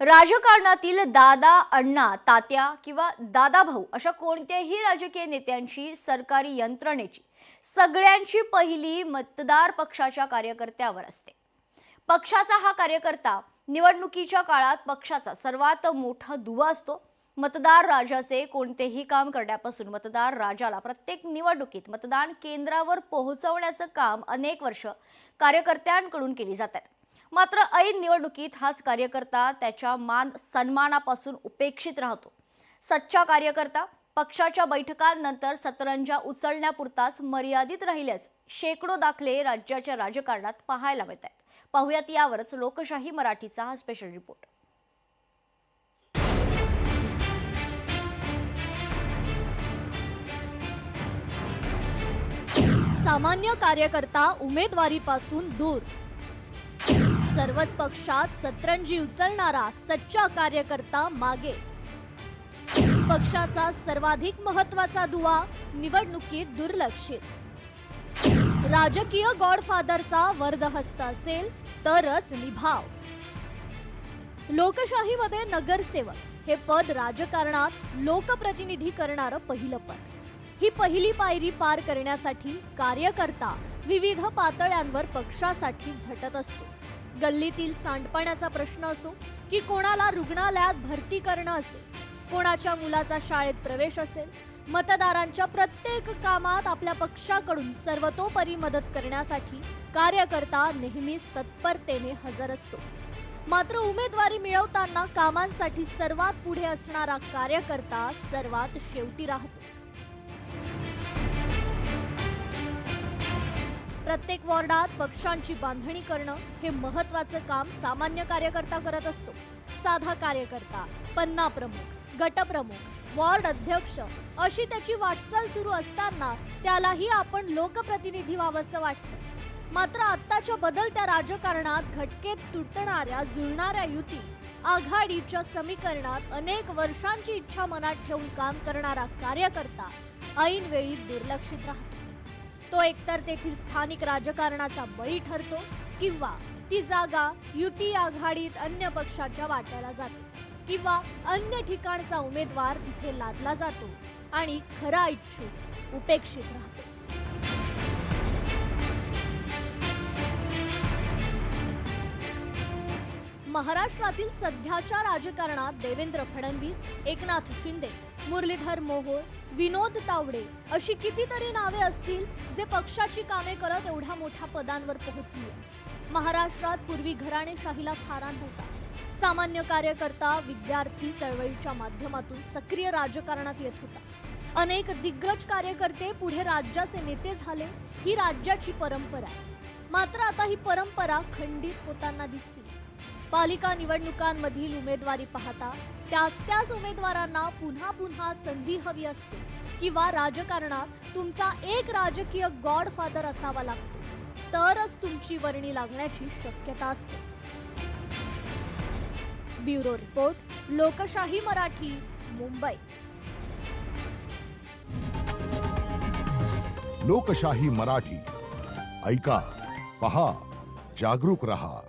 राजकारणातील दादा, अण्णा, तात्या किंवा दादाभाऊ अशा कोणत्याही राजकीय नेत्यांची, सरकारी यंत्रणेची सगळ्यांची पहिली मतदार पक्षाच्या कार्यकर्त्यावर असते। पक्षाचा हा कार्यकर्ता निवडणुकीच्या काळात पक्षाचा सर्वात मोठा दुवा असतो। मतदार राजाचे कोणतेही काम करण्यापासून मतदार राजाला प्रत्येक निवडणुकीत मतदान केंद्रावर पोहोचवण्याचं काम अनेक वर्ष कार्यकर्त्यांकडून केले जातात। मात्र ऐन निवडणुकीत हाच कार्यकर्ता त्याच्या मान सन्मानापासून उपेक्षित राहतो। सच्चा कार्यकर्ता पक्षाच्या बैठकांनंतर सतरंजा उचलण्यापुरताच मर्यादित राहिल्याच शेकडो दाखले राज्याच्या राजकारणात पाहायला मिळतात। पाहुयात यावरच लोकशाही मराठीचा हा स्पेशल रिपोर्ट। सामान्य कार्यकर्ता उमेदवारीपासून दूर, सर्वच पक्षात सतरंजी उचलणारा सच्चा कार्यकर्ता मागे, पक्षाचा सर्वाधिक महत्त्वाचा दुवा निवडणुकीत दुर्लक्षित, राजकीय गॉडफादरचा वर्दहस्त असेल तरच निभाव। लोकशाहीमध्ये नगरसेवक हे पद राजकारणात लोकप्रतिनिधी करणारं पहिलं पद। ही पहिली पायरी पार करण्यासाठी कार्यकर्ता विविध पातळ्यांवर पक्षासाठी झटत असतो। गल्लीतील सांडपाण्याचा प्रश्न असो की कोणाला रुग्णालयात भरती करणं असेल, कोणाच्या मुलाचा शाळेत प्रवेश असेल, मतदारांच्या प्रत्येक कामात आपल्या पक्षाकडून सर्वतोपरी मदत करण्यासाठी कार्यकर्ता नेहमीच तत्परतेने हजर असतो। मात्र उमेदवारी मिळवताना कामांसाठी सर्वात पुढे असणारा कार्यकर्ता सर्वात शेवटी राहतो। प्रत्येक वॉर्डात पक्षांची बांधणी करणं हे महत्त्वाचं काम सामान्य कार्यकर्ता करत असतो। साधा कार्यकर्ता, पन्ना प्रमुख, गटप्रमुख, वॉर्ड अध्यक्ष अशी त्याची वाटचाल सुरू असताना त्यालाही आपण लोकप्रतिनिधी व्हावंसं वाटतं। मात्र आत्ताच्या बदलत्या राजकारणात घटकेत तुटणाऱ्या जुळणाऱ्या युती आघाडीच्या समीकरणात अनेक वर्षांची इच्छा मनात ठेवून काम करणारा कार्यकर्ता ऐनवेळी दुर्लक्षित राहतो। तो एकतर तेथील स्थानिक राजकारणाचा बळी ठरतो किंवा ती जागा युती आघाडीत अन्य पक्षाच्या वाट्याला जाते किंवा अन्य ठिकाणचा उमेदवार तिथे लादला जातो आणि खरा इच्छुक उपेक्षित राहतो। महाराष्ट्रातील सध्याच्या राजकारणात देवेंद्र फडणवीस, एकनाथ शिंदे, मुरलीधर मोहोळ, विनोद तावडे अशी कितीतरी नावे असतील जे पक्षाची कामे करत एवढ्या मोठ्या पदांवर पोहोचली। महाराष्ट्रात पूर्वी घराणेशाहीला थारा नव्हता। सामान्य कार्यकर्ता विद्यार्थी चळवळीच्या माध्यमातून सक्रिय राजकारणात येत होता। अनेक दिग्गज कार्यकर्ते पुढे राज्याचे नेते झाले। ही राज्याची परंपरा आहे। मात्र आता ही परंपरा खंडित होताना दिसते। पालिका निवडणुकांमधील उमेदवारी पाहता त्याच उमेदवारांना पुन्हा पुन्हा संधी हवी असते किंवा राजकारणात तुमचा एक राजकीय गॉडफादर असावा लागतो तरच तुमची वर्णी लागण्याची शक्यता असते। ब्युरो रिपोर्ट, लोकशाही मराठी, मुंबई। लोकशाही मराठी ऐका, पहा, जागरूक रहा।